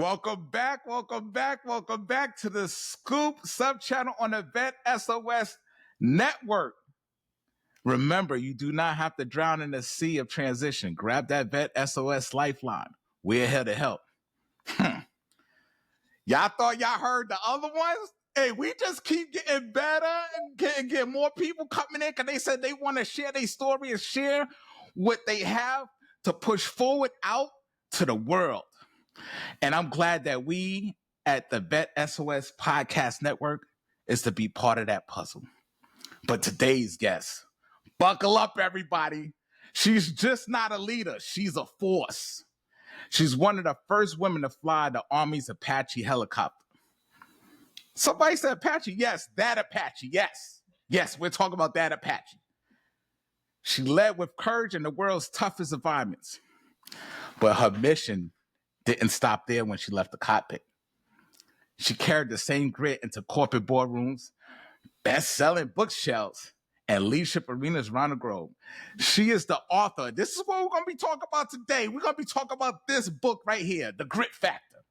Welcome back to the Scoop sub-channel on the VET S.O.S network. Remember, you do not have to drown in the sea of transition. Grab that VET S.O.S lifeline. We're here to help. Y'all thought y'all heard the other ones? Hey, we just keep getting better and get more people coming in because they said they want to share their story and share what they have to push forward out to the world. And I'm glad that we at the VET S.O.S podcast network is to be part of that puzzle. But today's guest, buckle up, everybody. She's just not a leader. She's a force. She's one of the first women to fly the Army's Apache helicopter. Somebody said Apache. Yes, that Apache. Yes, we're talking about that Apache. She led with courage in the world's toughest environments. But her mission didn't stop there when she left the cockpit. She carried the same grit into corporate boardrooms, best-selling bookshelves, and leadership arenas around the globe. She is the author. This is what we're going to be talking about today. We're going to be talking about this book right here, The Grit Factor,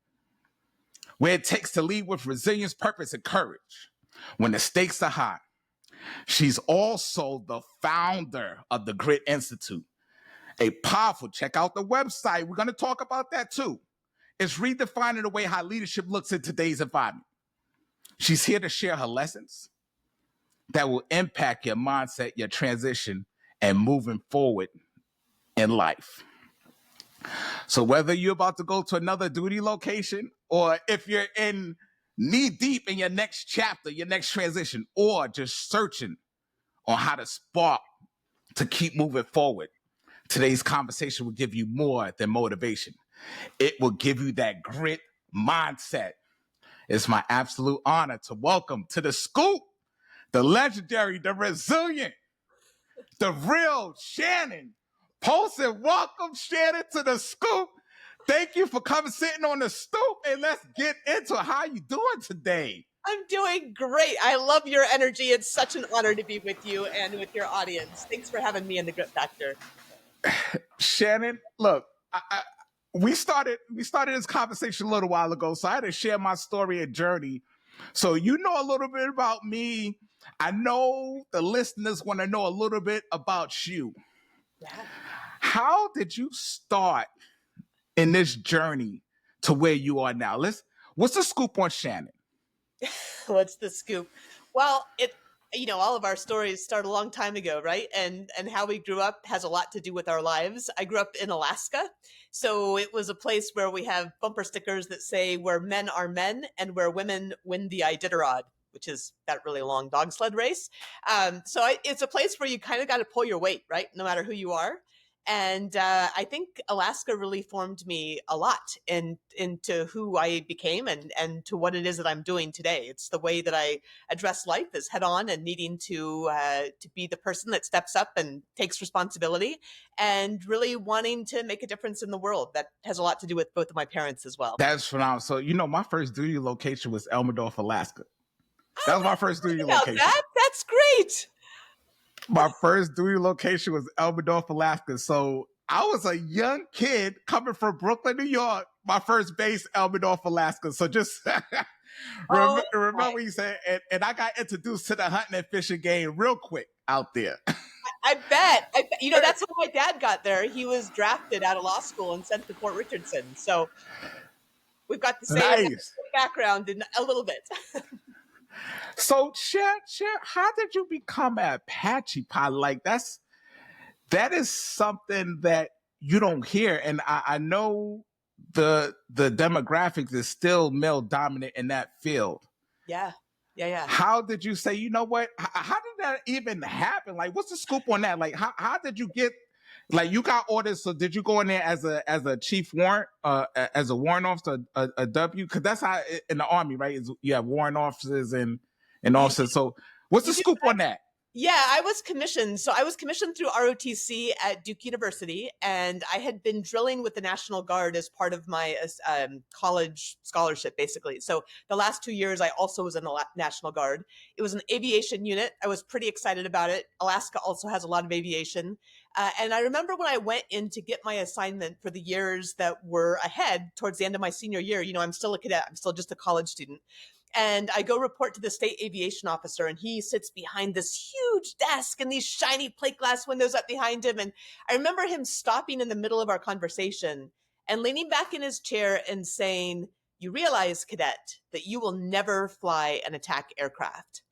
where it takes to lead with resilience, purpose, and courage when the stakes are high. She's also the founder of the Grit Institute, a powerful, check out the website. We're going to talk about that too. It's redefining the way how leadership looks in today's environment. She's here to share her lessons that will impact your mindset, your transition, and moving forward in life. So whether you're about to go to another duty location, or if you're in knee deep in your next chapter, your next transition, or just searching on how to spark to keep moving forward, today's conversation will give you more than motivation. It will give you that grit mindset. It's my absolute honor to welcome to the Scoop the legendary, the resilient, the real Shannon Polson. Welcome, Shannon, to the Scoop. Thank you for coming, sitting on the stoop, and let's get into how you doing today. I'm doing great. I love your energy. It's such an honor to be with you and with your audience. Thanks for having me in the Grit Factor. Shannon, look, we started this conversation a little while ago, so I had to share my story and journey. So you know a little bit about me. I know the listeners want to know a little bit about you. Yeah. How did you start in this journey to where you are now? What's the scoop on Shannon? What's the scoop? Well, all of our stories start a long time ago, right? And how we grew up has a lot to do with our lives. I grew up in Alaska. So it was a place where we have bumper stickers that say where men are men and where women win the Iditarod, which is that really long dog sled race. It's a place where you kind of got to pull your weight, right? No matter who you are. And I think Alaska really formed me a lot into who I became and to what it is that I'm doing today. It's the way that I address life as head on and needing to be the person that steps up and takes responsibility and really wanting to make a difference in the world. That has a lot to do with both of my parents as well. That's phenomenal. So, my first duty location was Elmendorf, Alaska. That was my first duty location. That's great. My first duty location was Elmendorf, Alaska. So I was a young kid coming from Brooklyn, New York. My first base, Elmendorf, Alaska. So just remember you said, and I got introduced to the hunting and fishing game real quick out there. I bet. That's when my dad got there. He was drafted out of law school and sent to Fort Richardson. So we've got the same background in a little bit. So, share, how did you become an Apache pilot? Like that is something that you don't hear. And I know the demographics is still male dominant in that field. Yeah. How did you say, you know what? How did that even happen? Like, what's the scoop on that? Like, how did you get, like, you got orders? So did you go in there as a chief warrant, as a warrant officer, a W? Because that's how in the Army, right? You have warrant officers and officers. So what's the scoop on that? Yeah, I was commissioned. So I was commissioned through ROTC at Duke University, and I had been drilling with the National Guard as part of my college scholarship, basically. So the last 2 years, I also was in the National Guard. It was an aviation unit. I was pretty excited about it. Alaska also has a lot of aviation. And I remember when I went in to get my assignment for the years that were ahead towards the end of my senior year, I'm still a cadet, I'm still just a college student. And I go report to the state aviation officer, and he sits behind this huge desk and these shiny plate glass windows up behind him. And I remember him stopping in the middle of our conversation and leaning back in his chair and saying, "You realize, cadet, that you will never fly an attack aircraft."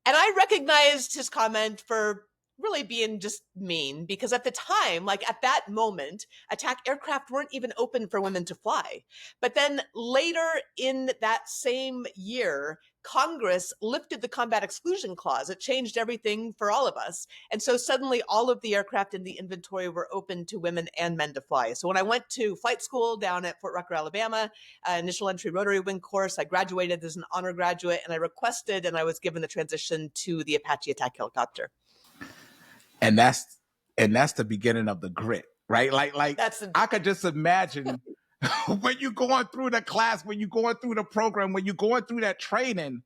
And I recognized his comment for really being just mean, because at the time, like at that moment, attack aircraft weren't even open for women to fly. But then later in that same year, Congress lifted the combat exclusion clause. It changed everything for all of us. And so suddenly all of the aircraft in the inventory were open to women and men to fly. So when I went to flight school down at Fort Rucker, Alabama, initial entry rotary wing course, I graduated as an honor graduate, and I requested and I was given the transition to the Apache attack helicopter. And that's the beginning of the grit, right? Like That's I could just imagine when you're going through the class, when you're going through the program, when you're going through that training,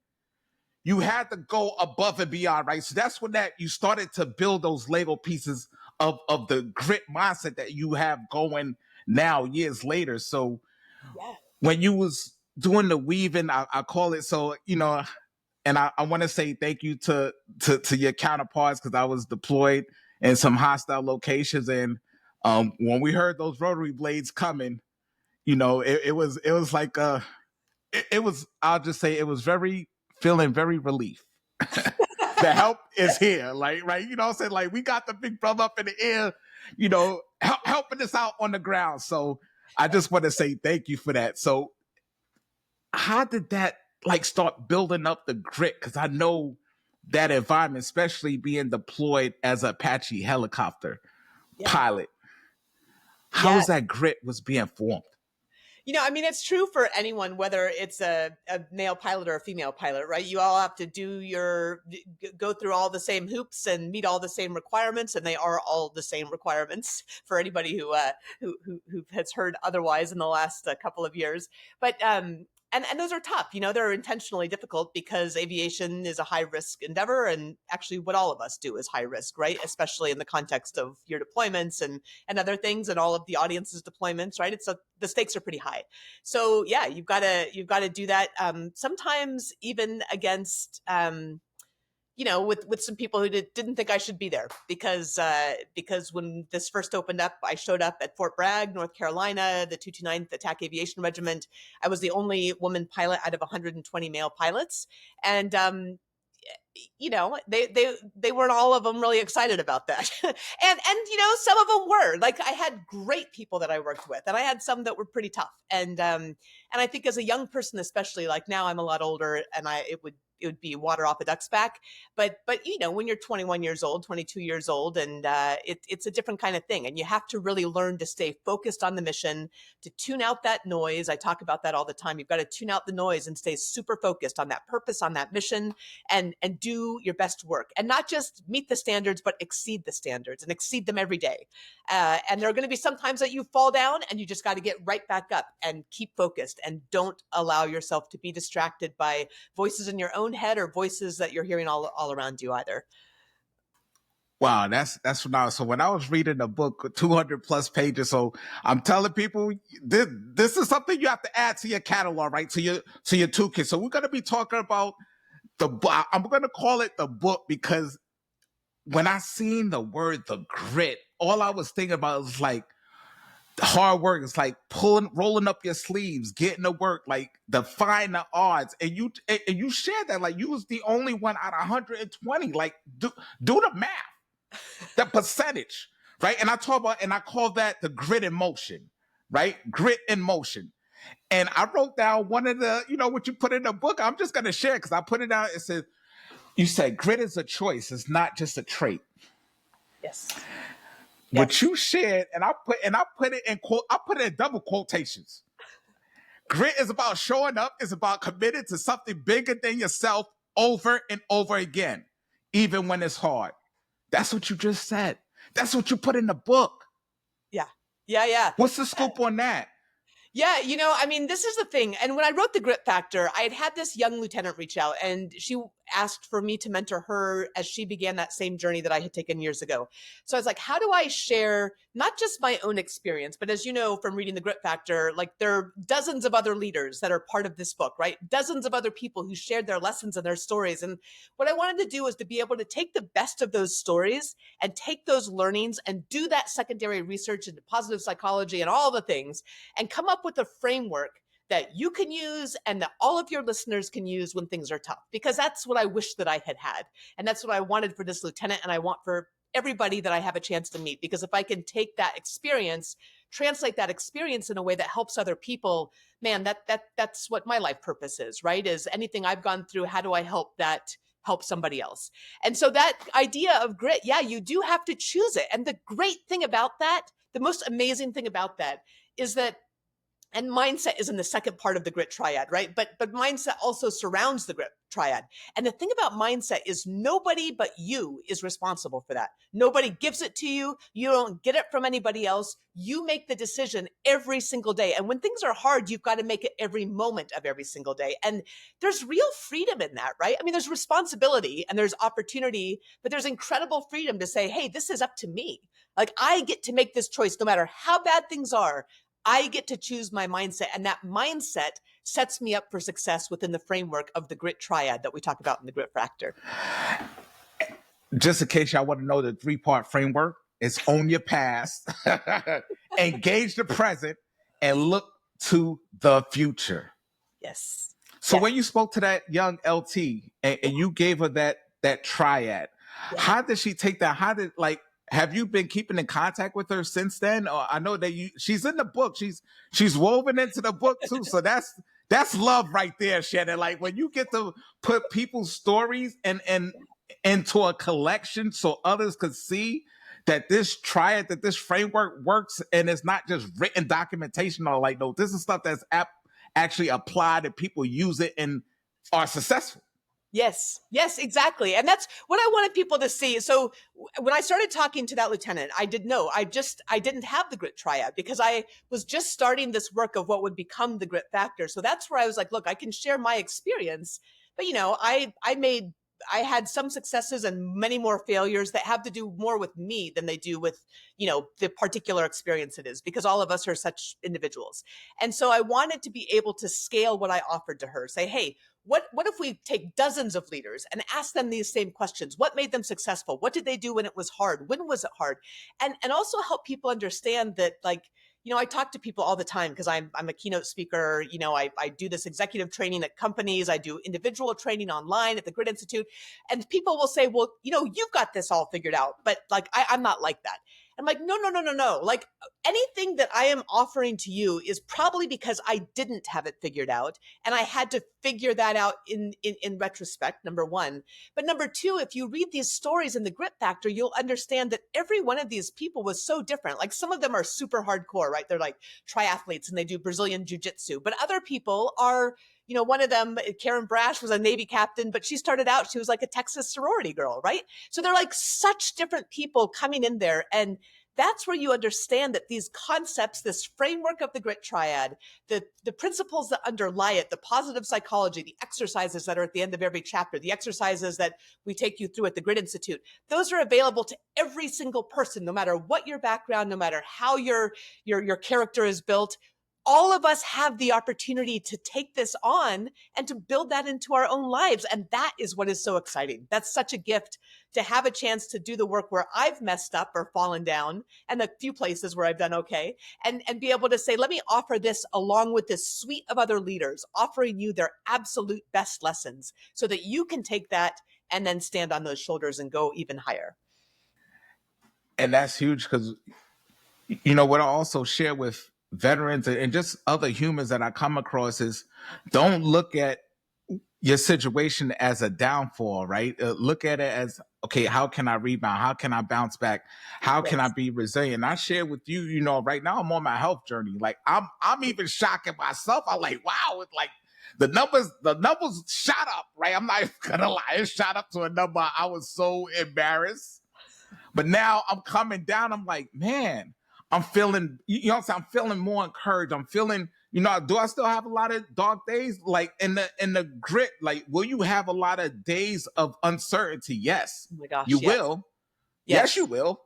you had to go above and beyond, right? So that's when you started to build those Lego pieces of the grit mindset that you have going now years later. So yeah. when you was doing the weaving, I call it, so, and I want to say thank you to your counterparts, because I was deployed in some hostile locations, and when we heard those rotary blades coming, it was like it was, I'll just say, it was feeling very relief. The help is here, like, right? You know what I'm saying? Like, we got the big brother up in the air, helping us out on the ground. So I just want to say thank you for that. So how did that like start building up the grit? Because I know that environment, especially being deployed as a Apache helicopter pilot, how was that grit was being formed? I mean, it's true for anyone, whether it's a male pilot or a female pilot, right? You all have to go through all the same hoops and meet all the same requirements, and they are all the same requirements for anybody who has heard otherwise in the last couple of years. But and those are tough. They're intentionally difficult because aviation is a high risk endeavor, and actually, what all of us do is high risk, right? Especially in the context of your deployments and other things, and all of the audience's deployments, right? The stakes are pretty high. So yeah, you've got to do that. Sometimes even against with some people who didn't think I should be there, because when this first opened up, I showed up at Fort Bragg, North Carolina, the 229th Attack Aviation Regiment. I was the only woman pilot out of 120 male pilots, and they weren't all of them really excited about that. and some of them were. Like, I had great people that I worked with, and I had some that were pretty tough. And I think as a young person, especially, like now I'm a lot older, and it would be water off a duck's back. But when you're 21 years old, 22 years old, and it's a different kind of thing. And you have to really learn to stay focused on the mission, to tune out that noise. I talk about that all the time. You've got to tune out the noise and stay super focused on that purpose, on that mission, and do your best work, and not just meet the standards, but exceed the standards and exceed them every day. And there are going to be some times that you fall down, and you just got to get right back up and keep focused, and don't allow yourself to be distracted by voices in your own head or voices that you're hearing all around you either. Wow, that's phenomenal. So when I was reading the book, 200 plus pages, so I'm telling people this is something you have to add to your catalog, right? To your toolkit. So we're going to be talking about the book. I'm going to call it the book, because when I seen the word the grit, all I was thinking about was like hard work. It's like rolling up your sleeves, getting to work, like defying the odds. And you shared that like you was the only one out of 120. Like do the math, the percentage, right? And I call that the grit in motion, right? Grit in motion. And I wrote down one of the, what you put in the book. I'm just gonna share, because I put it out. It says, you said grit is a choice. It's not just a trait. Yes. What you shared, and I put it in quote. I put it in double quotations. Grit is about showing up. It's about committing to something bigger than yourself over and over again, even when it's hard. That's what you just said. That's what you put in the book. Yeah. Yeah. Yeah. What's the scoop on that? Yeah, I mean, this is the thing. And when I wrote The Grit Factor, I had this young lieutenant reach out, and she asked for me to mentor her as she began that same journey that I had taken years ago. So I was like, how do I share not just my own experience, but as you know from reading The Grit Factor, like there are dozens of other leaders that are part of this book, right? Dozens of other people who shared their lessons and their stories. And what I wanted to do was to be able to take the best of those stories and take those learnings and do that secondary research into positive psychology and all the things and come up with a framework that you can use and that all of your listeners can use when things are tough, because that's what I wish that I had had. And that's what I wanted for this lieutenant. And I want for everybody that I have a chance to meet, because if I can take that experience, translate that experience in a way that helps other people, man, that's what my life purpose is, right? Is anything I've gone through, how do I help somebody else? And so that idea of grit, yeah, you do have to choose it. And the great thing about that, the most amazing thing about that is that, and mindset is in the second part of the Grit Triad, right? But mindset also surrounds the Grit Triad. And the thing about mindset is nobody but you is responsible for that. Nobody gives it to you. You don't get it from anybody else. You make the decision every single day. And when things are hard, you've got to make it every moment of every single day. And there's real freedom in that, right? I mean, there's responsibility and there's opportunity, but there's incredible freedom to say, hey, this is up to me. Like I get to make this choice no matter how bad things are. I get to choose my mindset, and that mindset sets me up for success within the framework of the Grit Triad that we talk about in the Grit Factor. Just in case y'all want to know, the 3-part framework is own your past, engage the present, and look to the future. Yes. So yes. when you spoke to that young LT and you gave her that triad, how did she take that? Have you been keeping in contact with her since then? Or I know that she's in the book. She's woven into the book too. So that's love right there, Shannon. Like when you get to put people's stories and into a collection so others could see that this triad, that this framework works, and it's not just written documentation or like, no, this is stuff that's actually applied and people use it and are successful. Yes, exactly. And that's what I wanted people to see. So when I started talking to that lieutenant, I didn't have the Grit Triad because I was just starting this work of what would become the Grit Factor. So that's where I was like, look, I can share my experience, but I had some successes and many more failures that have to do more with me than they do with, the particular experience it is, because all of us are such individuals. And so I wanted to be able to scale what I offered to her, say, hey, what if we take dozens of leaders and ask them these same questions? What made them successful? What did they do when it was hard? When was it hard? And also help people understand that, like, I talk to people all the time because I'm a keynote speaker. I do this executive training at companies. I do individual training online at the Grit Institute. And people will say, well, you've got this all figured out, but like, I'm not like that. I'm like, no. Like anything that I am offering to you is probably because I didn't have it figured out. And I had to figure that out in retrospect, number one. But number two, if you read these stories in the Grit Factor, you'll understand that every one of these people was so different. Like some of them are super hardcore, right? They're like triathletes and they do Brazilian jiu-jitsu. But other people are, one of them, Karen Brash, was a Navy captain, but she started out, she was like a Texas sorority girl, right? So they're like such different people coming in there. And that's where you understand that these concepts, this framework of the Grit Triad, the principles that underlie it, the positive psychology, the exercises that are at the end of every chapter, the exercises that we take you through at the Grit Institute, those are available to every single person, no matter what your background, no matter how your character is built. All of us have the opportunity to take this on and to build that into our own lives. And that is what is so exciting. That's such a gift to have a chance to do the work where I've messed up or fallen down and the few places where I've done okay, and be able to say, let me offer this along with this suite of other leaders, offering you their absolute best lessons so that you can take that and then stand on those shoulders and go even higher. And that's huge because, what I also share with veterans and just other humans that I come across is don't look at your situation as a downfall, right? Look at it as, okay, how can I rebound? How can I bounce back? How can I be resilient? I share with you, right now I'm on my health journey. Like I'm even shocking myself. I'm like, wow, it's like The numbers shot up, right? I'm not even gonna lie, it shot up to a number. I was so embarrassed. But now I'm coming down. I'm like, man, I'm feeling, you know what I'm saying? I'm feeling more encouraged. I'm feeling, do I still have a lot of dark days? Like in the grit, like, will you have a lot of days of uncertainty? Yes. Oh my gosh, You yes. will. Yes, you Yes. will.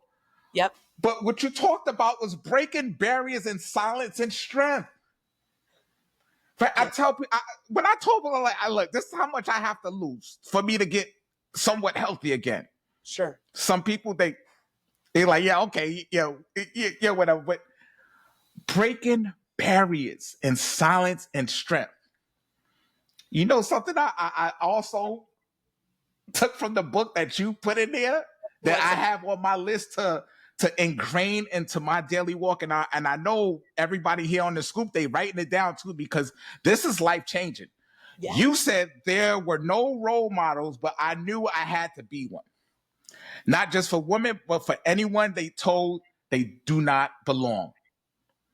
Yep. But what you talked about was breaking barriers in silence and strength. I Yep. tell people, when I told people, like, look, this is how much I have to lose for me to get somewhat healthy again. Sure. Some people, they're like, yeah, okay, yeah, whatever. But breaking barriers in silence and strength. You know something I also took from the book that you put in there that What's I that? have on my list to ingrain into my daily walk, and I know everybody here on the scoop, they writing it down too, because this is life changing. Yeah. You said there were no role models, but I knew I had to be one. Not just for women, but for anyone they told they do not belong.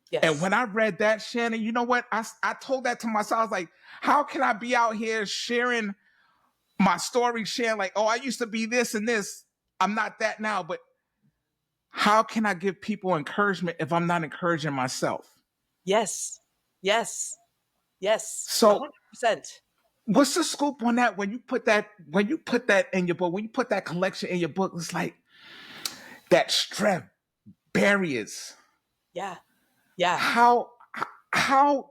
Yes. And when I read that, Shannon, you know what? I told that to myself. I was like, how can I be out here sharing my story, sharing like, oh, I used to be this and this. I'm not that now, but how can I give people encouragement if I'm not encouraging myself? Yes. Yes. Yes. So 100%. what's the scoop on that? When you put that in your book, when you put that collection in your book, it's like that strength, barriers. Yeah. Yeah. How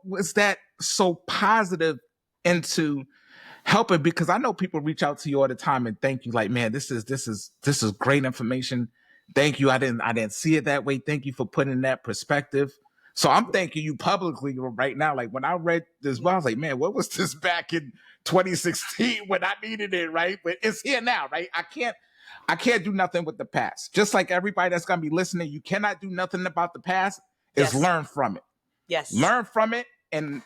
was that so positive into helping? Because I know people reach out to you all the time and thank you, like, man, this is great information. Thank you. I didn't see it that way. Thank you for putting that perspective. So I'm thanking you publicly right now. Like when I read this, I was like, man, what was this back in 2016 when I needed it, right? But it's here now, right? I can't do nothing with the past. Just like everybody that's gonna be listening, you cannot do nothing about the past. Is Yes. learn from it. Yes. Learn from it and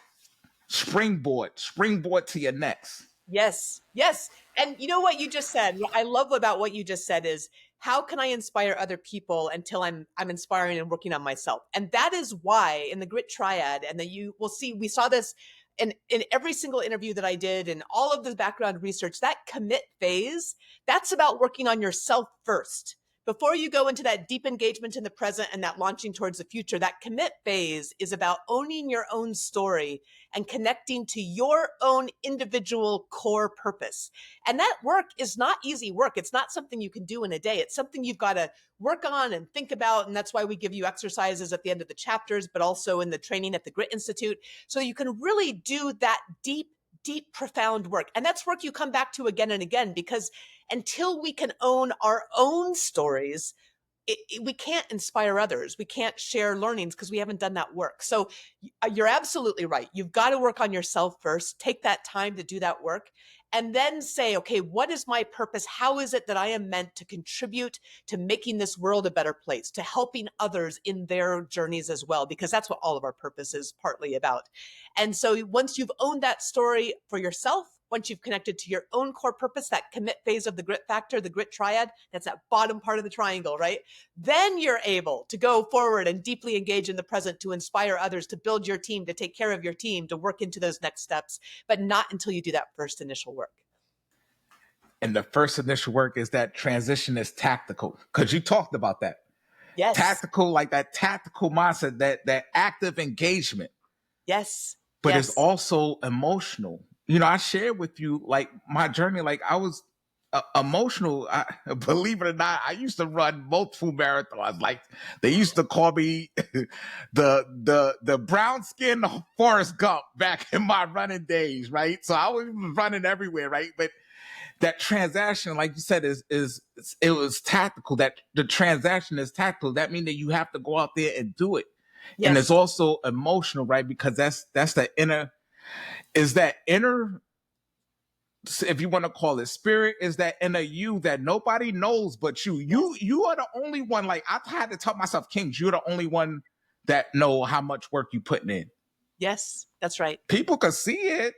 springboard to your next. Yes. Yes. And you know what you just said? What I love about what you just said is how can I inspire other people until I'm inspiring and working on myself? And that is why in the Grit Triad, and that you will see, we saw this in every single interview that I did and all of the background research, that commit phase, that's about working on yourself first. Before you go into that deep engagement in the present and that launching towards the future, that commit phase is about owning your own story and connecting to your own individual core purpose. And that work is not easy work. It's not something you can do in a day. It's something you've got to work on and think about. And that's why we give you exercises at the end of the chapters, but also in the training at the Grit Institute. So you can really do that deep, profound work. And that's work you come back to again and again, because until we can own our own stories, we can't inspire others. We can't share learnings because we haven't done that work. So you're absolutely right. You've got to work on yourself first, take that time to do that work, and then say, okay, what is my purpose? How is it that I am meant to contribute to making this world a better place, to helping others in their journeys as well? Because that's what all of our purpose is partly about. And so once you've owned that story for yourself, once you've connected to your own core purpose, that commit phase of the grit factor, the grit triad, that's that bottom part of the triangle, right? Then you're able to go forward and deeply engage in the present, to inspire others, to build your team, to take care of your team, to work into those next steps, but not until you do that first initial work. And the first initial work is that transition is tactical, because you talked about that. Yes. Tactical, like that tactical mindset, that active engagement. Yes. But yes. it's also emotional. I shared with you like my journey. Like I was emotional. Believe it or not, I used to run multiple marathons. Like they used to call me the brown skin Forrest Gump back in my running days, right? So I was running everywhere, right? But that transaction, like you said, it was tactical. That the transaction is tactical. That means that you have to go out there and do it. Yes. And it's also emotional, right? Because that's the inner, if you want to call it spirit, is that inner you that nobody knows but you. You are the only one. Like I've had to tell myself, Kings, you're the only one that know how much work you putting in. Yes, that's right. People can see it,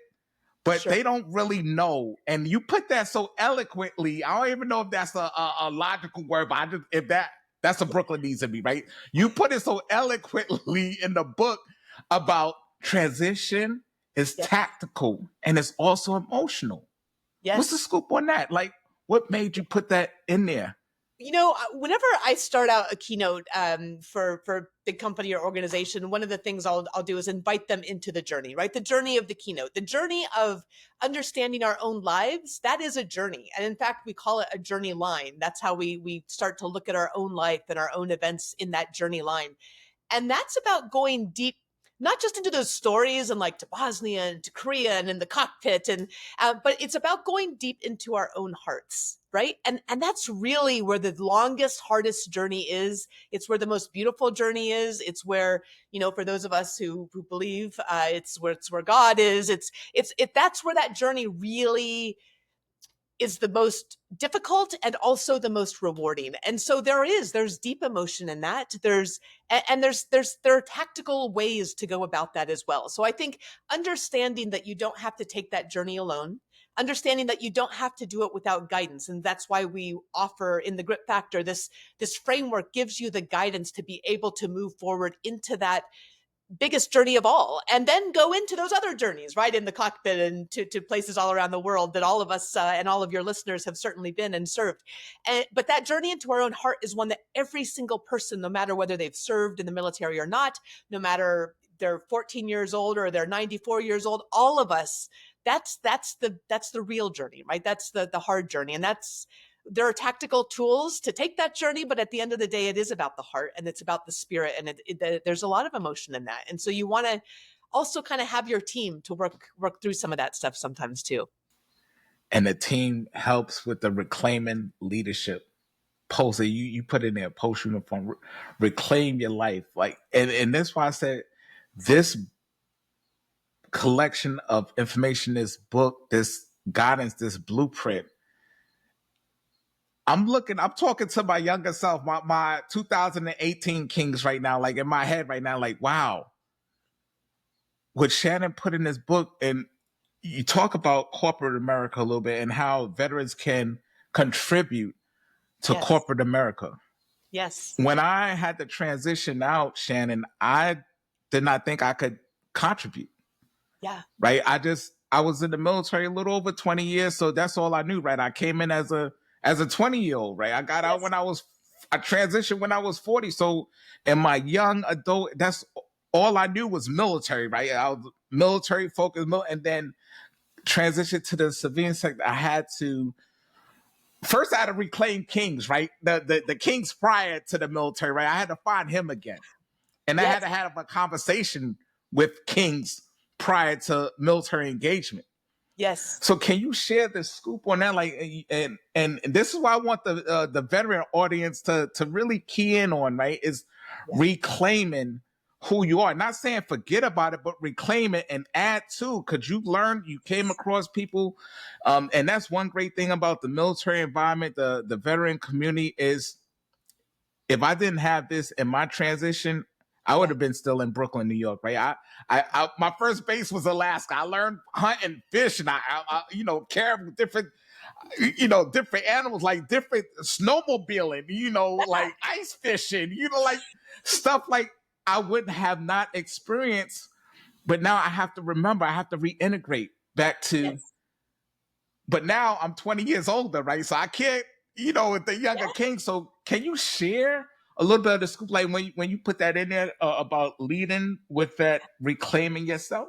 but they don't really know. And you put that so eloquently. I don't even know if that's a logical word, but that's a Brooklynese in me, right? You put it so eloquently in the book about transition it's Yes. tactical, and it's also emotional. What's the Yes. scoop on that? Like, what made you put that in there? Whenever I start out a keynote for big company or organization, one of the things I'll do is invite them into the journey, right? The journey of the keynote, the journey of understanding our own lives. That is a journey, and in fact, we call it a journey line. That's how we start to look at our own life and our own events in that journey line. And that's about going deep, not just into those stories and like to Bosnia and to Korea and in the cockpit, but it's about going deep into our own hearts, right? And that's really where the longest, hardest journey is. It's where the most beautiful journey is. It's where, for those of us who believe, it's where God is. That's where that journey really is the most difficult and also the most rewarding. And so there's deep emotion in that. There are tactical ways to go about that as well. So I think understanding that you don't have to take that journey alone, understanding that you don't have to do it without guidance. And that's why we offer in the Grit Factor, this framework gives you the guidance to be able to move forward into that biggest journey of all, and then go into those other journeys, right, in the cockpit and to places all around the world that all of us and all of your listeners have certainly been and served. But that journey into our own heart is one that every single person, no matter whether they've served in the military or not, no matter they're 14 years old or they're 94 years old, all of us, that's the real journey, right? That's the hard journey. And there are tactical tools to take that journey, but at the end of the day, it is about the heart and it's about the spirit, and there's a lot of emotion in that. And so you want to also kind of have your team to work through some of that stuff sometimes too. And the team helps with the reclaiming leadership. Poster, you put in there post uniform, reclaim your life. Like, and that's why I said this collection of information, this book, this guidance, this blueprint. I'm talking to my younger self, my 2018 Kings right now, like in my head right now, like, wow, what Shannon put in this book. And you talk about corporate America a little bit and how veterans can contribute to Yes. corporate America. Yes. When I had to transition out, Shannon, I did not think I could contribute. Yeah. Right. I was in the military a little over 20 years. So that's all I knew. Right. I came in as a 20-year-old. Right. I got out Yes. I transitioned when I was 40. So in my young adult, that's all I knew was military. Right. I was military focused, and then transitioned to the civilian sector. I had to reclaim Kings, right? The Kings prior to the military, right? I had to find him again. And I Yes. had to have a conversation with Kings prior to military engagement. Yes. So can you share the scoop on that? Like, and this is why I want the veteran audience to really key in on, right? Is Yeah. reclaiming who you are. Not saying forget about it, but reclaim it and add to, because you came across people. And that's one great thing about the military environment, the veteran community is, if I didn't have this in my transition, I would Yeah. have been still in Brooklyn, New York, right? My first base was Alaska. I learned hunt and fish, and I care for different, different animals, like different snowmobiling, like ice fishing, like stuff like I would have not experienced. But now I have to remember, I have to reintegrate back to. Yes. But now I'm 20 years older, right? So I can't, with the younger king. So can you share a little bit of the scoop, like when you put that in there about leading with that reclaiming yourself?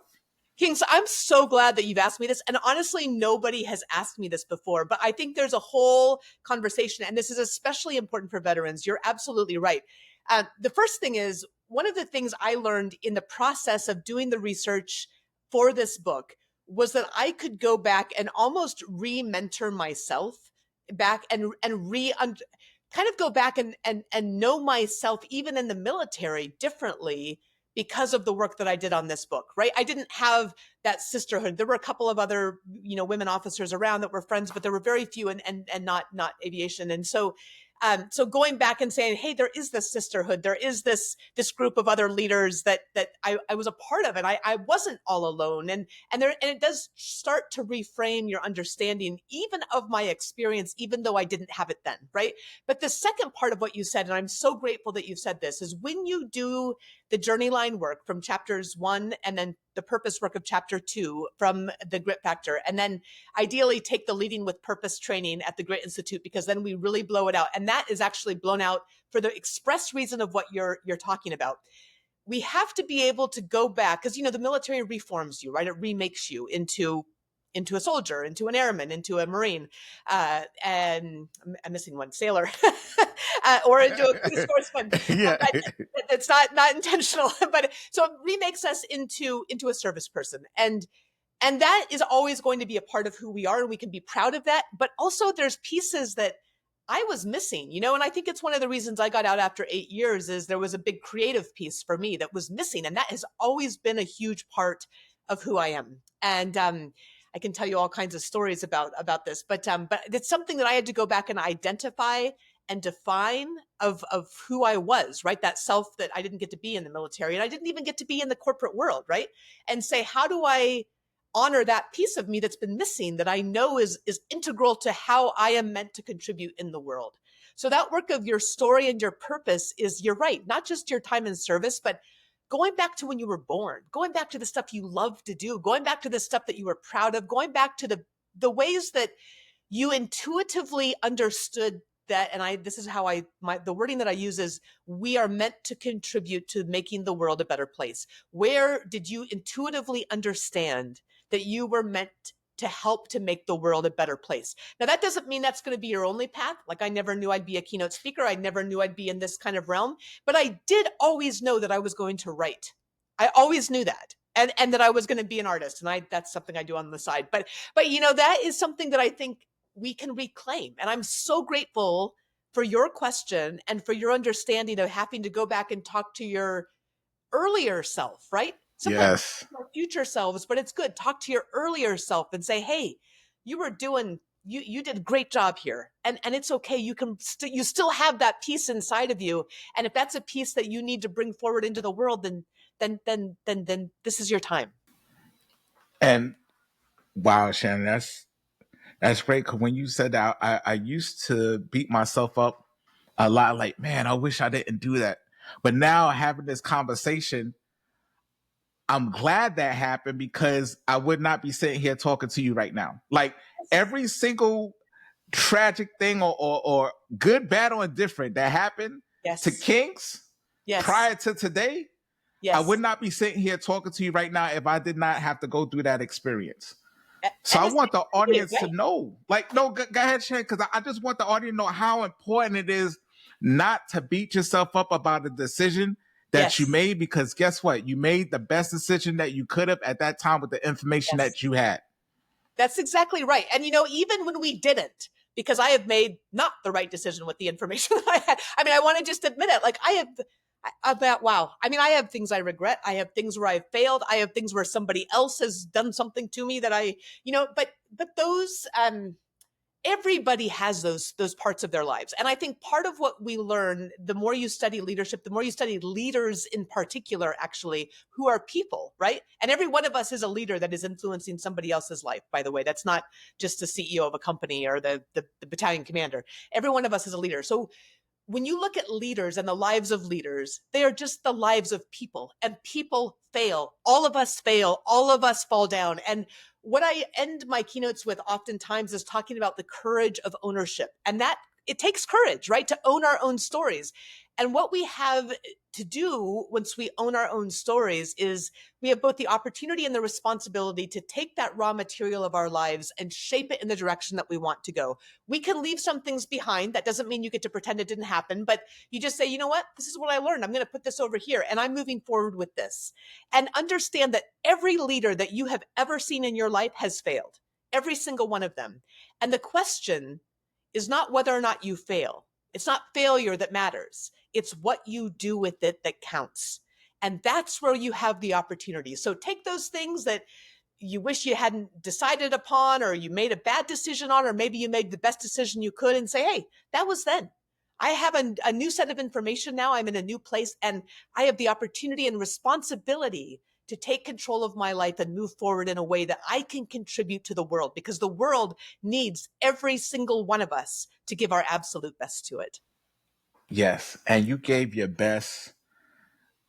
Kings, I'm so glad that you've asked me this. And honestly, nobody has asked me this before, but I think there's a whole conversation, and this is especially important for veterans. You're absolutely right. The first thing is, one of the things I learned in the process of doing the research for this book was that I could go back and almost re-mentor myself back and kind of go back and know myself even in the military differently because of the work that I did on this book, right? I didn't have that sisterhood. There were a couple of other, women officers around that were friends, but there were very few and not aviation. And so going back and saying, hey, there is this sisterhood, there is this group of other leaders that I was a part of, and I wasn't all alone. And it does start to reframe your understanding even of my experience, even though I didn't have it then, right? But the second part of what you said, and I'm so grateful that you said this, is when you do the journey line work from chapters 1 and then the purpose work of chapter 2 from the Grit Factor, and then ideally take the Leading with Purpose training at the Grit Institute, because then we really blow it out. And that is actually blown out for the express reason of what you're talking about. We have to be able to go back, because, the military reforms you, right? It remakes you into a soldier, into an airman, into a Marine, and I'm missing one, sailor, or into a sportsman. Yeah. But it's not intentional. But so it remakes us into a service person, and that is always going to be a part of who we are, and we can be proud of that. But also, there's pieces that I was missing, and I think it's one of the reasons I got out after 8 years is there was a big creative piece for me that was missing. And that has always been a huge part of who I am. And I can tell you all kinds of stories about this, but it's something that I had to go back and identify and define of who I was, right? That self that I didn't get to be in the military, and I didn't even get to be in the corporate world, right? And say, how do I honor that piece of me that's been missing, that I know is integral to how I am meant to contribute in the world. So that work of your story and your purpose is, you're right, not just your time in service, but going back to when you were born, going back to the stuff you love to do, going back to the stuff that you were proud of, going back to the ways that you intuitively understood that. And this is how the wording that I use is, we are meant to contribute to making the world a better place. Where did you intuitively understand that you were meant to help to make the world a better place? Now, that doesn't mean that's going to be your only path. Like, I never knew I'd be a keynote speaker. I never knew I'd be in this kind of realm, but I did always know that I was going to write. I always knew that. And that I was going to be an artist. And that's something I do on the side. But that is something that I think we can reclaim. And I'm so grateful for your question and for your understanding of having to go back and talk to your earlier self, right? Sometimes Yes. our future selves, but it's good. Talk to your earlier self and say, hey, you did a great job here. And it's okay. You still have that piece inside of you. And if that's a piece that you need to bring forward into the world, then this is your time. And wow, Shannon, that's great. Cause when you said that, I used to beat myself up a lot. Like, man, I wish I didn't do that. But now having this conversation, I'm glad that happened, because I would not be sitting here talking to you right now. Like, every single tragic thing or good, bad, or indifferent that happened to Kings prior to today, I would not be sitting here talking to you right now if I did not have to go through that experience. So I want the audience to know, like, no, go ahead, Shannon, because I just want the audience to know how important it is not to beat yourself up about a decision that you made, because guess what? You made the best decision that you could have at that time with the information that you had. That's exactly right. And, even when we didn't, because I have made not the right decision with the information that I had. I mean, I want to just admit it. Like, I have things I regret. I have things where I failed. I have things where somebody else has done something to me that but those, everybody has those parts of their lives. And I think part of what we learn, the more you study leadership, the more you study leaders in particular, actually, who are people, right? And every one of us is a leader that is influencing somebody else's life, by the way. That's not just the CEO of a company or the battalion commander. Every one of us is a leader. So when you look at leaders and the lives of leaders, they are just the lives of people, and people fail. All of us fail. All of us fall down. And what I end my keynotes with oftentimes is talking about the courage of ownership. And that it takes courage, right? To own our own stories. And what we have to do once we own our own stories is we have both the opportunity and the responsibility to take that raw material of our lives and shape it in the direction that we want to go. We can leave some things behind. That doesn't mean you get to pretend it didn't happen, but you just say, you know what? This is what I learned. I'm going to put this over here, and I'm moving forward with this. And understand that every leader that you have ever seen in your life has failed. Every single one of them. And the question is not whether or not you fail. It's not failure that matters. It's what you do with it that counts. And that's where you have the opportunity. So take those things that you wish you hadn't decided upon, or you made a bad decision on, or maybe you made the best decision you could, and say, hey, that was then. I have a new set of information now. I'm in a new place, and I have the opportunity and responsibility to take control of my life and move forward in a way that I can contribute to the world, because the world needs every single one of us to give our absolute best to it. Yes. And you gave your best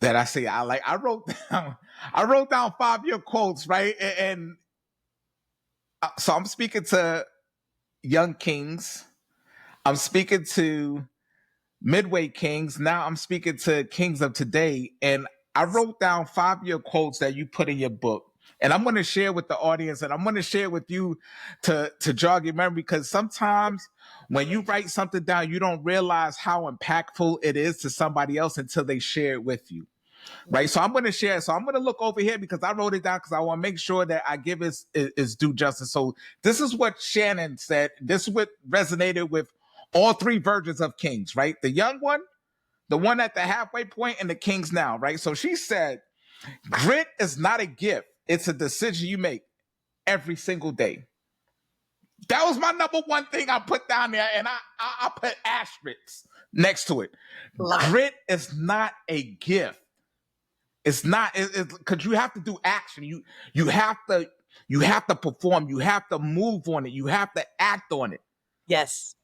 that I say I like. I wrote down 5-year quotes, right? And so I'm speaking to young kings. I'm speaking to midway kings. Now I'm speaking to kings of today. And I wrote down 5-year quotes that you put in your book. And I'm going to share with the audience, and I'm going to share with you to jog your memory, because sometimes when you write something down, you don't realize how impactful it is to somebody else until they share it with you. Right. So I'm going to share. So I'm going to look over here because I wrote it down because I want to make sure that I give its due justice. So this is what Shannon said. This is what resonated with all 3 versions of kings, right? The young one, the one at the halfway point, and the kings now, right? So she said, grit is not a gift. It's a decision you make every single day. That was my number 1 thing I put down there, and I put asterisks next to it. Love it. Grit is not a gift. It's not, because you have to do action. You have to perform. You have to move on it. You have to act on it. Yes.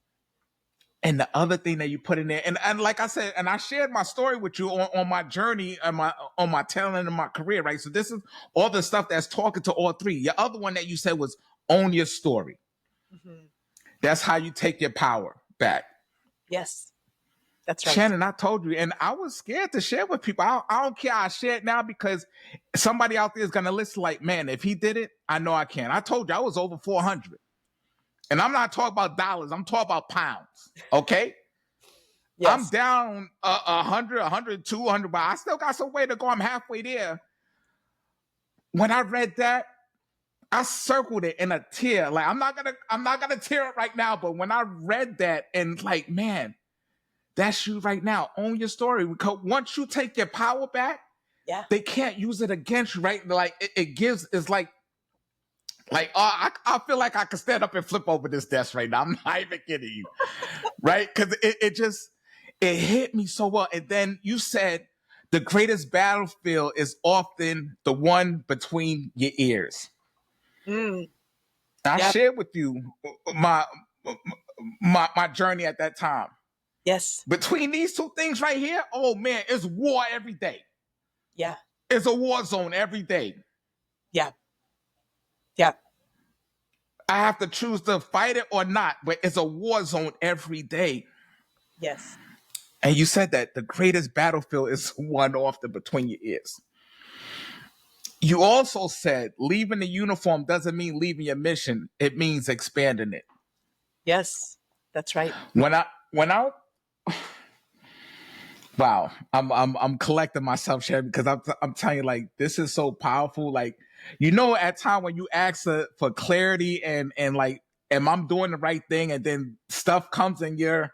And the other thing that you put in there, and like I said, and I shared my story with you on my journey and on my talent and my career, right? So this is all the stuff that's talking to all 3. Your other one that you said was own your story. Mm-hmm. That's how you take your power back. Yes. That's right. Shannon, I told you, and I was scared to share with people. I don't care. I share it now because somebody out there is going to listen like, man, if he did it, I know I can. I told you I was over 400. And I'm not talking about dollars. I'm talking about pounds. Okay. Yes. I'm down 100, 100, 200, but I still got some way to go. I'm halfway there. When I read that, I circled it in a tear. Like, I'm not gonna tear it right now, but when I read that, and like, man, that's you right now. Own your story. Because once you take your power back, Yeah. they can't use it against you, right? Like it gives, it's like I feel like I could stand up and flip over this desk right now. I'm not even kidding you, right? Because it hit me so well. And then you said the greatest battlefield is often the one between your ears. Mm. I Yep. shared with you my journey at that time. Yes. Between these 2 things right here, oh man, it's war every day. Yeah. It's a war zone every day. Yeah. Yeah. I have to choose to fight it or not, but it's a war zone every day. Yes. And you said that the greatest battlefield is one often between your ears. You also said leaving the uniform doesn't mean leaving your mission. It means expanding it. Yes. That's right. When I wow, I'm collecting myself, Shannon, because I'm telling you, like, this is so powerful. Like, at time when you ask for clarity and like, am I doing the right thing? And then stuff comes and you're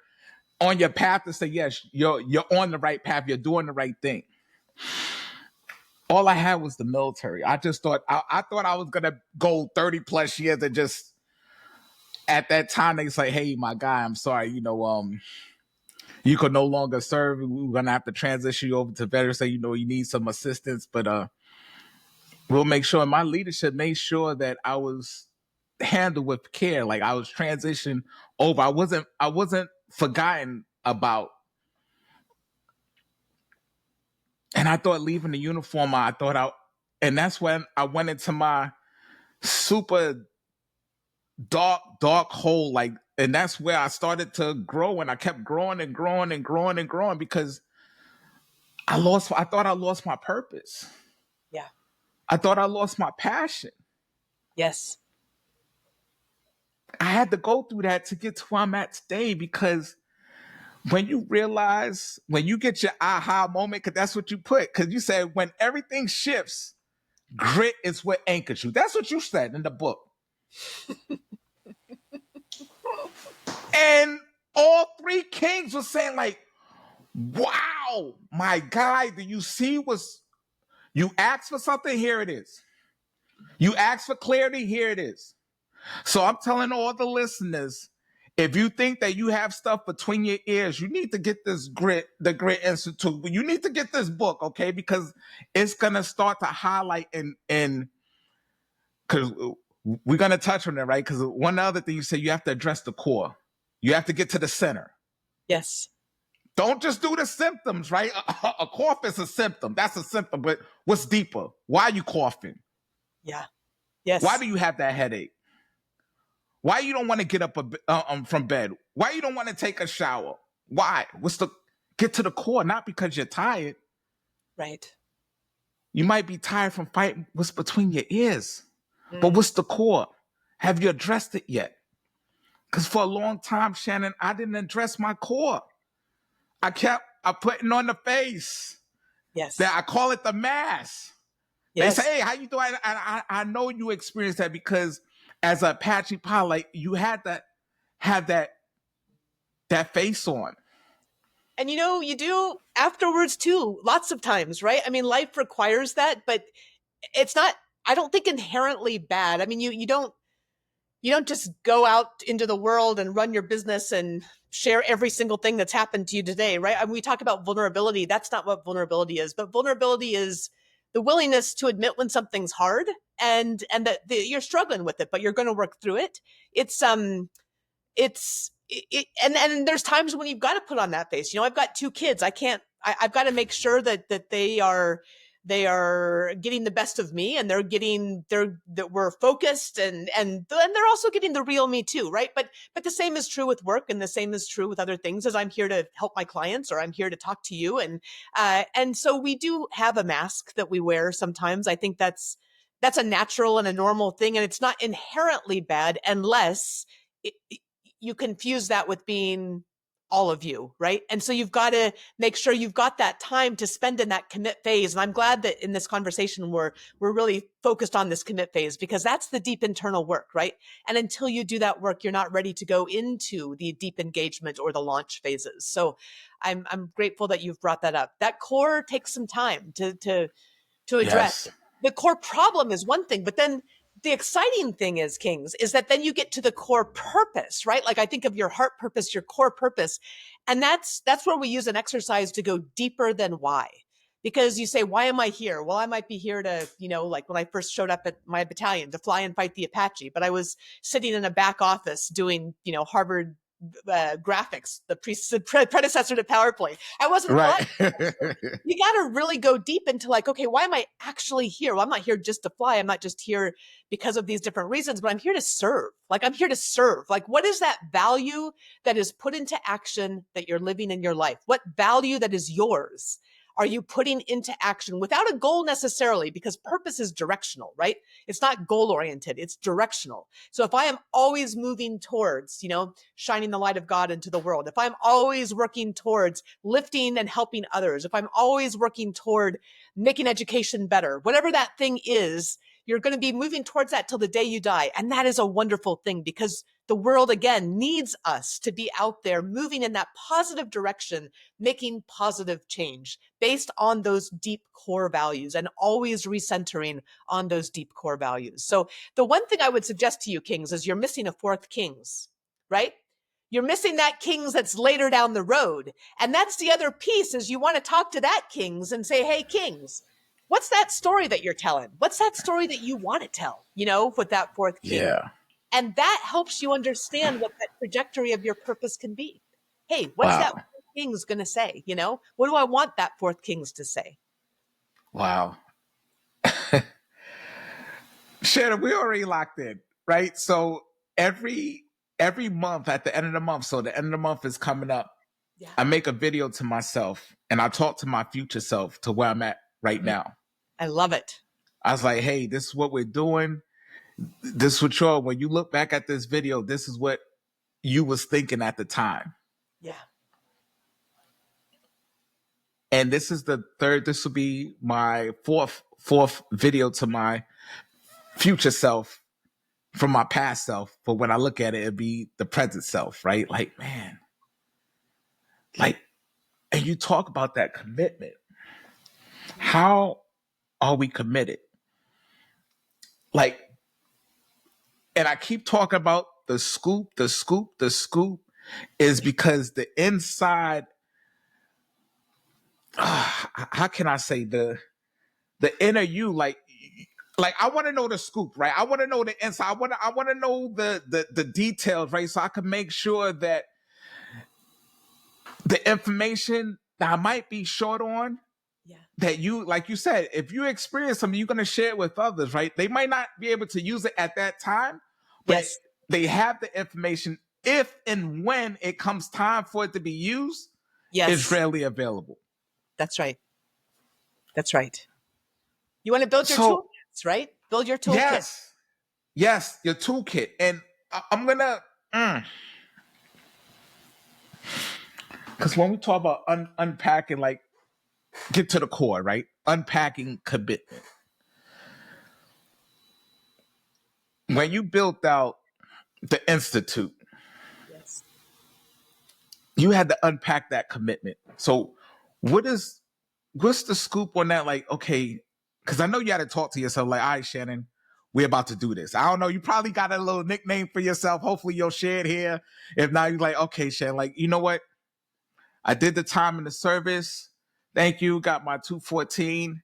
on your path to say, yes, you're on the right path. You're doing the right thing. All I had was the military. I just thought I thought I was gonna go 30 plus years and just at that time they say, hey, my guy, I'm sorry, you could no longer serve. We're gonna have to transition you over to veterans. Say, you need some assistance, but we'll make sure. My leadership made sure that I was handled with care. Like I was transitioned over. I wasn't forgotten about. And I thought leaving the uniform, and that's when I went into my super dark hole. Like, and that's where I started to grow, and I kept growing and growing and growing and growing because I thought I lost my purpose. Yeah. I thought I lost my passion. Yes. I had to go through that to get to where I'm at today because when you get your aha moment, because that's what you put, because you said when everything shifts, grit is what anchors you. That's what you said in the book. And all 3 kings were saying like, wow, my guy, do you see you asked for something? Here it is. You asked for clarity? Here it is. So I'm telling all the listeners, if you think that you have stuff between your ears, you need to get the Grit Institute. You need to get this book, okay? Because it's gonna start to highlight and because we're gonna touch on it, right? Because one other thing you said, you have to address the core. You have to get to the center. Yes. Don't just do the symptoms, right? A cough is a symptom. That's a symptom. But what's deeper? Why are you coughing? Yeah. Why Yes. do you have that headache? Why you don't want to get up from bed? Why you don't want to take a shower? Why? Get to the core? Not because you're tired. Right. You might be tired from fighting what's between your ears, but Mm. what's the core? Have you addressed it yet? Because for a long time, Shannon, I didn't address my core. I putting on the face. That Yes. I call it the mask. They say, Yes. "Hey, how you doing?" I know you experienced that because as a Apache pilot, you had to have that face on. And you do afterwards too, lots of times, right? I mean, life requires that, but it's not, I don't think, inherently bad. I mean, you don't just go out into the world and run your business and share every single thing that's happened to you today, right? I mean, we talk about vulnerability. That's not what vulnerability is, but vulnerability is the willingness to admit when something's hard and that you're struggling with it, but you're going to work through it. It's and there's times when you've got to put on that face. I've got two kids. I've got to make sure that they are getting the best of me, and that we're focused, and they're also getting the real me too, right? But the same is true with work, and the same is true with other things, as I'm here to help my clients, or I'm here to talk to you. And so we do have a mask that we wear sometimes. I think that's a natural and a normal thing, and it's not inherently bad unless it, you confuse that with being all of you, right? And so you've got to make sure you've got that time to spend in that commit phase. And I'm glad that in this conversation we're really focused on this commit phase, because that's the deep internal work, right? And until you do that work, you're not ready to go into the deep engagement or the launch phases. So I'm grateful that you've brought that up. That core takes some time to address. Yes. The core problem is one thing, but then the exciting thing is, Kings, is that then you get to the core purpose, right? Like, I think of your heart purpose, your core purpose. And that's where we use an exercise to go deeper than why. Because you say, why am I here? Well, I might be here to, like when I first showed up at my battalion, to fly and fight the Apache, but I was sitting in a back office doing, Harvard graphics, the predecessor to PowerPoint. I wasn't flying. Right. You got to really go deep into, like, okay, why am I actually here? Well, I'm not here just to fly. I'm not just here because of these different reasons, but I'm here to serve. Like, I'm here to serve. Like, what is that value that is put into action that you're living in your life? What value that is yours are you putting into action without a goal necessarily? Because purpose is directional, right? It's not goal oriented, it's directional. So if I am always moving towards, shining the light of God into the world, if I'm always working towards lifting and helping others, if I'm always working toward making education better, whatever that thing is, you're going to be moving towards that till the day you die. And that is a wonderful thing, because the world, again, needs us to be out there moving in that positive direction, making positive change based on those deep core values, and always recentering on those deep core values. So the one thing I would suggest to you, Kings, is you're missing a fourth Kings, right? You're missing that Kings that's later down the road. And that's the other piece, is you want to talk to that Kings and say, hey, Kings, what's that story that you're telling? What's that story that you want to tell, with that fourth King? Yeah. And that helps you understand what that trajectory of your purpose can be. Hey, what's that Wow. fourth King's going to say? What do I want that fourth King's to say? Wow. Shannon, we already locked in, right? So every month at the end of the month, so the end of the month is coming up, Yeah. I make a video to myself and I talk to my future self, to where I'm at right now. I love it. I was like, hey, this is what we're doing. This is what when you look back at this video, this is what you was thinking at the time. Yeah. And this will be my fourth video to my future self from my past self. But when I look at it, it'd be the present self, right? Like, man, like, and you talk about that commitment. How are we committed? Like, and I keep talking about the scoop is because the inside, how can I say, the inner you, like I want to know the scoop, right? I want to know the inside. I want to know the details, right? So I can make sure that the information that I might be short on, Yeah. that you, like you said, if you experience something, you're going to share it with others, right? They might not be able to use it at that time, but Yes. they have the information. If and when it comes time for it to be used, it's Yes. readily available. That's right. That's right. You want to build your So, toolkits, right? Build your toolkit. yes, yes, your toolkit. And I'm going to, because when we talk about unpacking, like, get to the core, right? Unpacking commitment. When you built out the Institute, Yes. you had to unpack that commitment. So, what's the scoop on that? Like, okay, because I know you had to talk to yourself, like, all right, Shannon, we're about to do this. I don't know. You probably got a little nickname for yourself. Hopefully, you'll share it here. If not, you're like, okay, Shannon, like, you know what? I did the time in the service. Thank you. Got my 214.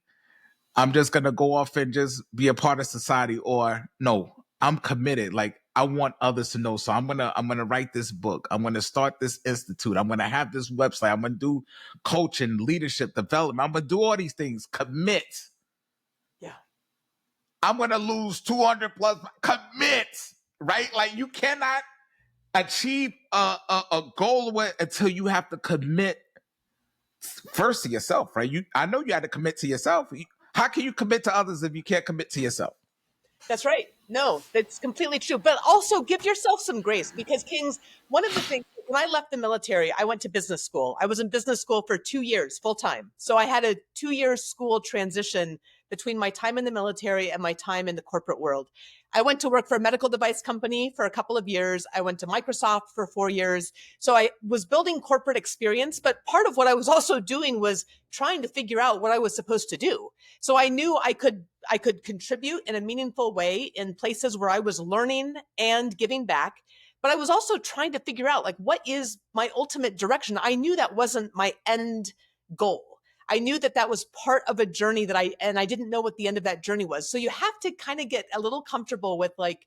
I'm just gonna go off and just be a part of society, or no, I'm committed. Like, I want others to know. So I'm gonna write this book. I'm gonna start this institute. I'm gonna have this website. I'm gonna do coaching, leadership development. I'm gonna do all these things. Commit. Yeah. I'm gonna lose 200 plus. Commit. Right? Like, you cannot achieve a goal until you have to commit first to yourself, right? I know you had to commit to yourself. How can you commit to others if you can't commit to yourself? That's right. No, that's completely true. But also give yourself some grace because, Kings, one of the things, when I left the military, I went to business school. I was in business school for 2 years full time. So I had a 2 year school transition between my time in the military and my time in the corporate world. I went to work for a medical device company for a couple of years. I went to Microsoft for 4 years. So I was building corporate experience, but part of what I was also doing was trying to figure out what I was supposed to do. So I knew I could contribute in a meaningful way in places where I was learning and giving back. But I was also trying to figure out, like, what is my ultimate direction? I knew that wasn't my end goal. I knew that that was part of a journey and I didn't know what the end of that journey was. So you have to kind of get a little comfortable with, like,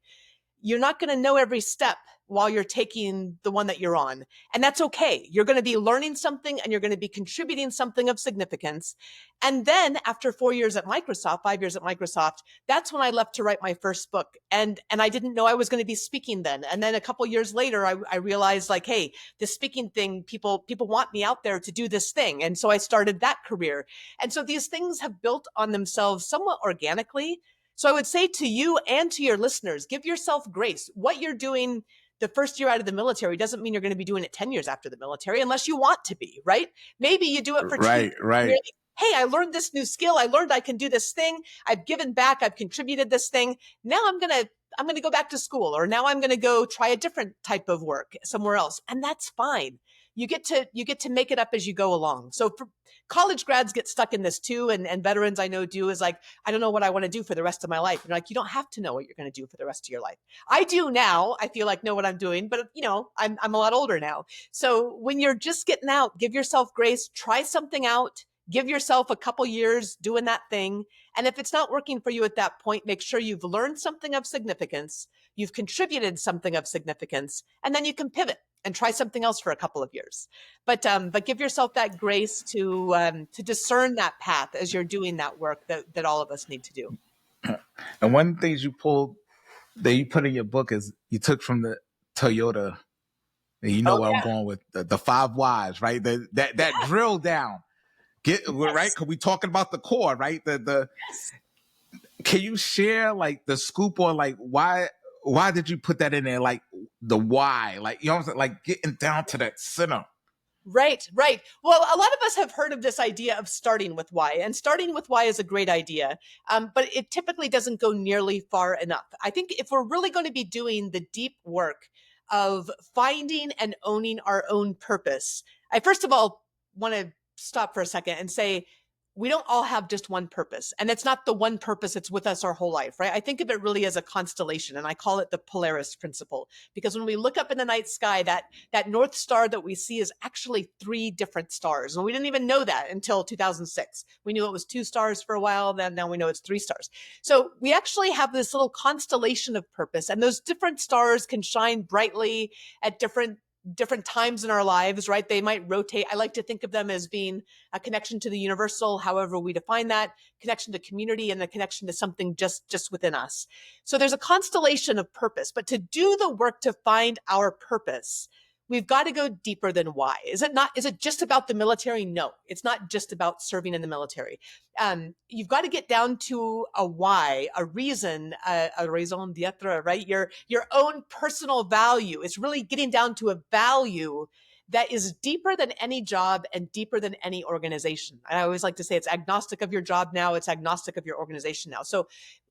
you're not going to know every step while you're taking the one that you're on. And that's okay. You're going to be learning something and you're going to be contributing something of significance. And then after 4 years at Microsoft, 5 years at Microsoft, that's when I left to write my first book. And I didn't know I was going to be speaking then. And then a couple years later, I realized, like, hey, this speaking thing, people want me out there to do this thing. And so I started that career. And so these things have built on themselves somewhat organically. So I would say to you and to your listeners, give yourself grace. What you're doing the first year out of the military doesn't mean you're going to be doing it 10 years after the military, unless you want to be, right? Maybe you do it for 2 years. Right. Hey, I learned this new skill. I learned I can do this thing. I've given back. I've contributed this thing. Now I'm going to go back to school, or now I'm going to go try a different type of work somewhere else. And that's fine. You get to make it up as you go along. So for college grads get stuck in this too. And veterans I know do, is like, I don't know what I want to do for the rest of my life. And like, you don't have to know what you're going to do for the rest of your life. I do now. I feel like know what I'm doing, but I'm a lot older now. So when you're just getting out, give yourself grace, try something out, give yourself a couple years doing that thing. And if it's not working for you at that point, make sure you've learned something of significance, you've contributed something of significance, and then you can pivot and try something else for a couple of years. But give yourself that grace to discern that path as you're doing that work that all of us need to do. And one of the things that you put in your book is you took from the Toyota. And you know Oh where I'm yeah, going with the 5 whys, right? That yeah, drill down. Right? yes, Because we talking about the core, right? The yes. Can you share, like, the scoop on, like, why did you put that in there? Like, the why, like, you know what I'm saying? Like, getting down to that center. Right, right. Well, a lot of us have heard of this idea of starting with why, and starting with why is a great idea, but it typically doesn't go nearly far enough. I think if we're really going to be doing the deep work of finding and owning our own purpose, I first of all want to stop for a second and say, we don't all have just one purpose. And it's not the one purpose that's with us our whole life, right? I think of it really as a constellation, and I call it the Polaris principle. Because when we look up in the night sky, that North Star that we see is actually 3 different stars. And we didn't even know that until 2006. We knew it was 2 stars for a while, then now we know it's 3 stars. So we actually have this little constellation of purpose, and those different stars can shine brightly at different different times in our lives, right? They might rotate. I like to think of them as being a connection to the universal, however we define that, connection to community, and a connection to something just within us. So there's a constellation of purpose, but to do the work to find our purpose, we've got to go deeper than why. Is it just about the military? No, it's not just about serving in the military. You've got to get down to a why, a reason, a raison d'etre, right? Your own personal value. It's really getting down to a value that is deeper than any job and deeper than any organization. And I always like to say it's agnostic of your job now, it's agnostic of your organization now. So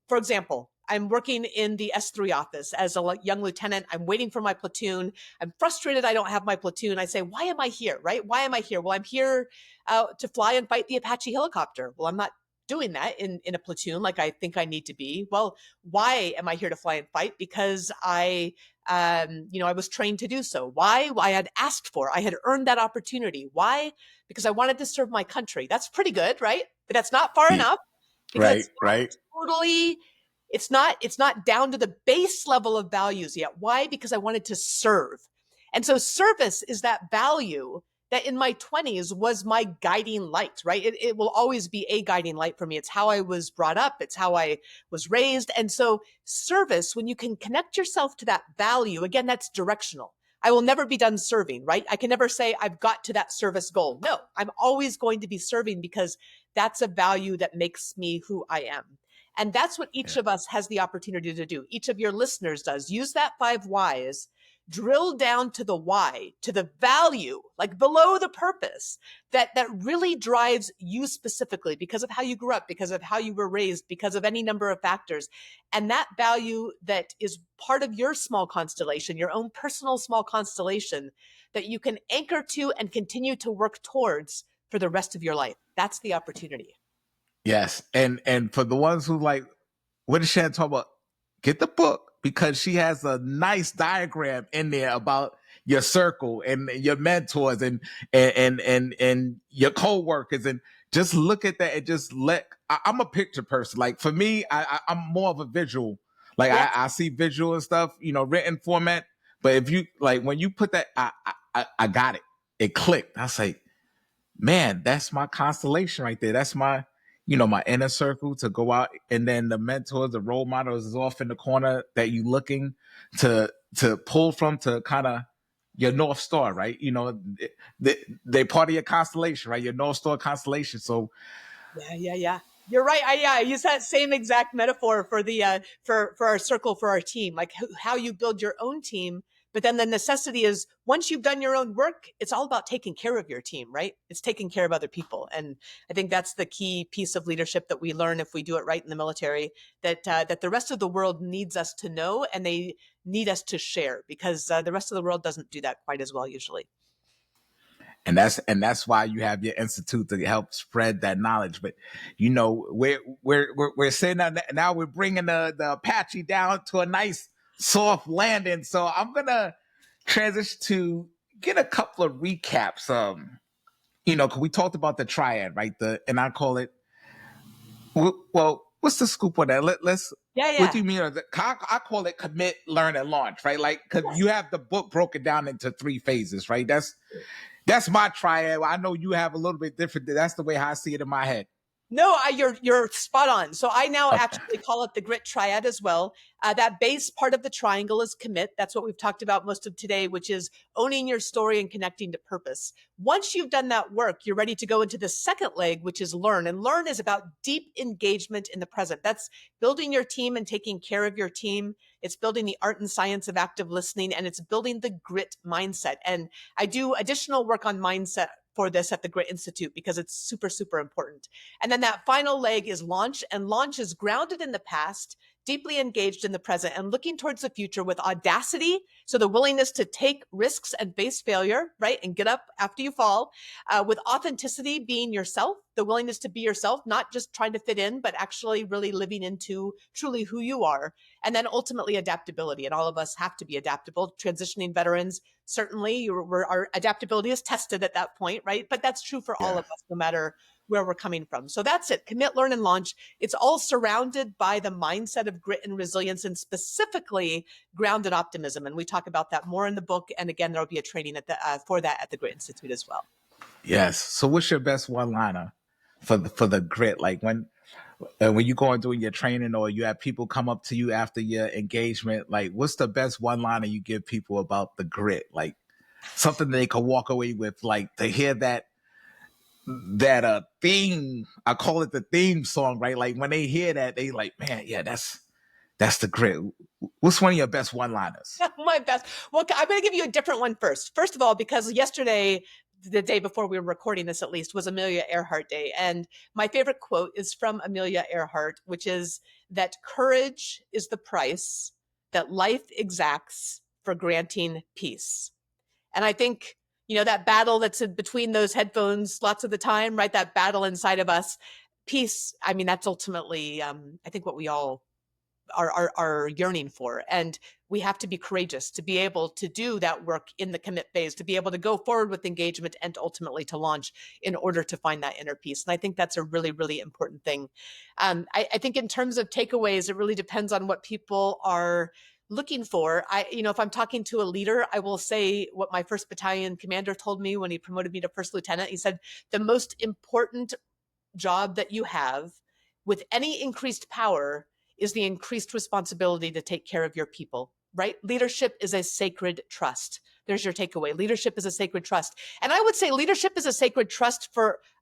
for example, I'm working in the S3 office as a young lieutenant. I'm waiting for my platoon. I'm frustrated I don't have my platoon. I say, why am I here, right? Why am I here? Well, I'm here to fly and fight the Apache helicopter. Well, I'm not doing that in a platoon like I think I need to be. Well, why am I here to fly and fight? Because I was trained to do so. Why? I had asked for, I had earned that opportunity. Why? Because I wanted to serve my country. That's pretty good, right? But that's not far enough. Because Right. totally, it's not down to the base level of values yet. Why? Because I wanted to serve. And so service is that value that in my 20s was my guiding light, right? It will always be a guiding light for me. It's how I was brought up. It's how I was raised. And so service, when you can connect yourself to that value, again, that's directional. I will never be done serving, right? I can never say I've got to that service goal. No, I'm always going to be serving because that's a value that makes me who I am. And that's what each of us has the opportunity to do. Each of your listeners does. Use that 5 whys, drill down to the why, to the value, like below the purpose that really drives you specifically because of how you grew up, because of how you were raised, because of any number of factors. And that value that is part of your small constellation, your own personal small constellation that you can anchor to and continue to work towards for the rest of your life. That's the opportunity. Yes. And for the ones who like, what is Shannon talking about? Get the book because she has a nice diagram in there about your circle and your mentors and your co-workers, and just look at that and just I'm a picture person. Like for me, I'm more of a visual. Like Yeah. I see visual and stuff, written format. But if you like when you put that, I got it. It clicked. I was like, man, that's my constellation right there. That's my my inner circle to go out, and then the mentors, the role models is off in the corner that you looking to pull from to kind of your North Star, right? They part of your constellation, right? Your North Star constellation. So Yeah. You're right. I use that same exact metaphor for the for our circle, for our team, like how you build your own team. But then the necessity is once you've done your own work, it's all about taking care of your team, right? It's taking care of other people. And I think that's the key piece of leadership that we learn if we do it right in the military, that the rest of the world needs us to know, and they need us to share, because the rest of the world doesn't do that quite as well usually. and that's why you have your institute to help spread that knowledge. But we're saying that now we're bringing the Apache down to a nice soft landing. So I'm gonna transition to get a couple of recaps. Because we talked about the triad, right? And I call it. Well, what's the scoop on that? Let's. What do Yeah. you mean? I call it commit, learn, and launch, right? Like, because you have the book broken down into 3 phases, right? That's my triad. I know you have a little bit different. That's the way how I see it in my head. No, you're spot on. So I now Okay. actually call it the Grit Triad as well. That base part of the triangle is commit. That's what we've talked about most of today, which is owning your story and connecting to purpose. Once you've done that work, you're ready to go into the second leg, which is learn. And learn is about deep engagement in the present. That's building your team and taking care of your team. It's building the art and science of active listening, and it's building the grit mindset. And I do additional work on mindset for this at the Grit Institute because it's super, super important. And then that final leg is launch, and launch is grounded in the past, deeply engaged in the present, and looking towards the future with audacity. So the willingness to take risks and face failure, right? And get up after you fall, with authenticity, being yourself, the willingness to be yourself, not just trying to fit in, but actually really living into truly who you are. And then ultimately adaptability. And all of us have to be adaptable. Transitioning veterans, certainly our adaptability is tested at that point, right? But that's true for all Yeah. of us, no matter where we're coming from. So that's it. Commit, learn, and launch. It's all surrounded by the mindset of grit and resilience, and specifically grounded optimism. And we talk about that more in the book. And again, there'll be a training for that at the Grit Institute as well. Yes. So what's your best one-liner for the grit? Like when you go and doing your training, or you have people come up to you after your engagement, like what's the best one-liner you give people about the grit? Like something they can walk away with, like to hear that theme. I call it the theme song, right? Like when they hear that, they like, man, yeah, that's the grit. What's one of your best one-liners? My best. Well, I'm going to give you a different one first. First of all, because yesterday, the day before we were recording this at least, was Amelia Earhart Day. And my favorite quote is from Amelia Earhart, which is that courage is the price that life exacts for granting peace. And I think, that battle that's between those headphones lots of the time, right? That battle inside of us, peace. I mean, that's ultimately, I think what we all are yearning for. And we have to be courageous to be able to do that work in the commit phase, to be able to go forward with engagement and ultimately to launch in order to find that inner peace. And I think that's a really, really important thing. I think in terms of takeaways, it really depends on what people are looking for. If I'm talking to a leader, I will say what my 1st Battalion commander told me when he promoted me to 1st Lieutenant. He said, the most important job that you have with any increased power is the increased responsibility to take care of your people, right? Leadership is a sacred trust. There's your takeaway. Leadership is a sacred trust. And I would say leadership is a sacred trust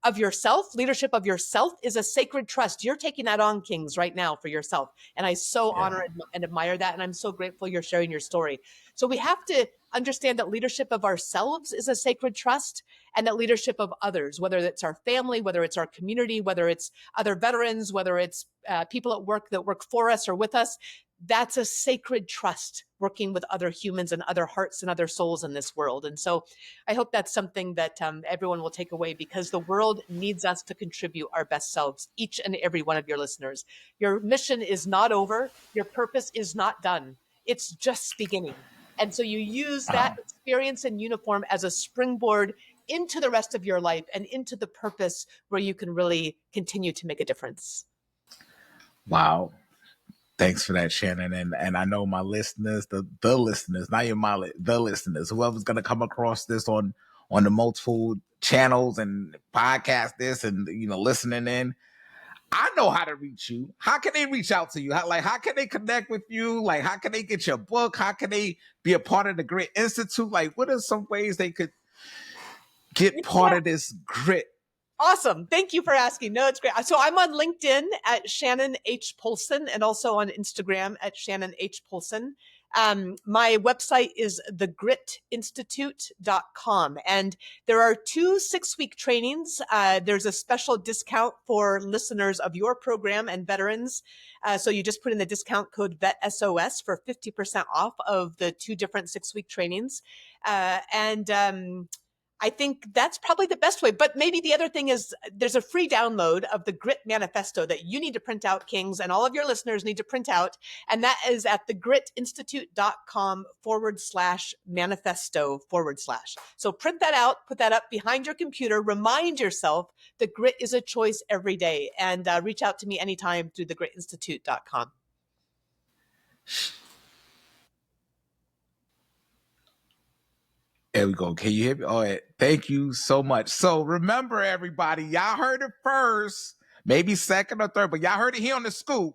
of yourself. Leadership of yourself is a sacred trust. You're taking that on, Kings, right now for yourself. And I so honor and admire that. And I'm so grateful you're sharing your story. So we have to understand that leadership of ourselves is a sacred trust, and that leadership of others, whether it's our family, whether it's our community, whether it's other veterans, whether it's people at work that work for us or with us, that's a sacred trust, working with other humans and other hearts and other souls in this world. And so I hope that's something that everyone will take away, because the world needs us to contribute our best selves, each and every one of your listeners. Your mission is not over. Your purpose is not done. It's just beginning. And so you use that experience in uniform as a springboard into the rest of your life and into the purpose where you can really continue to make a difference. Wow. Thanks for that, Shannon. And I know my listeners, the listeners, not even the listeners, whoever's going to come across this on the multiple channels and podcast this and, listening in, I know how to reach you. How can they reach out to you? How can they connect with you? Like, how can they get your book? How can they be a part of the Grit Institute? Like, what are some ways they could get part of this grit? Awesome. Thank you for asking. No, it's great. So I'm on LinkedIn at Shannon H. Polson, and also on Instagram at Shannon H. Polson. My website is thegritinstitute.com. And there are 2 6-week trainings. There's a special discount for listeners of your program and veterans. So you just put in the discount code VET S.O.S for 50% off of the 2 different 6-week trainings. I think that's probably the best way. But maybe the other thing is there's a free download of the Grit Manifesto that you need to print out, Kings, and all of your listeners need to print out. And that is at thegritinstitute.com/manifesto/. So print that out, put that up behind your computer, remind yourself that grit is a choice every day, and reach out to me anytime through thegritinstitute.com. There we go. Can you hear me? All right. Thank you so much. So remember, everybody, y'all heard it first, maybe second or third, but y'all heard it here on the scoop.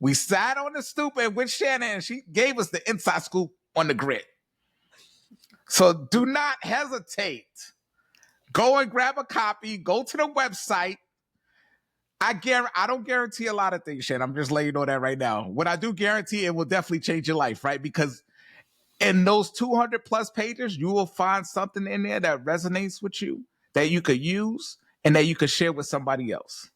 We sat on the stoop and with Shannon, and she gave us the inside scoop on the grit. So do not hesitate. Go and grab a copy. Go to the website. I don't guarantee a lot of things, Shannon. I'm just letting you know that right now. What I do guarantee, it will definitely change your life, right? Because in those 200 plus pages, you will find something in there that resonates with you, that you could use and that you could share with somebody else.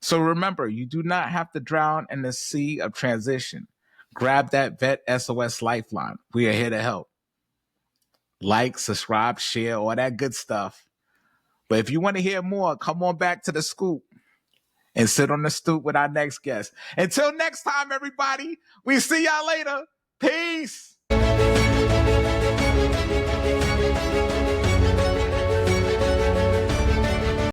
So remember, you do not have to drown in the sea of transition. Grab that VET S.O.S lifeline. We are here to help. Like, subscribe, share, all that good stuff. But if you want to hear more, come on back to the scoop and sit on the stoop with our next guest. Until next time, everybody, we see y'all later. Peace.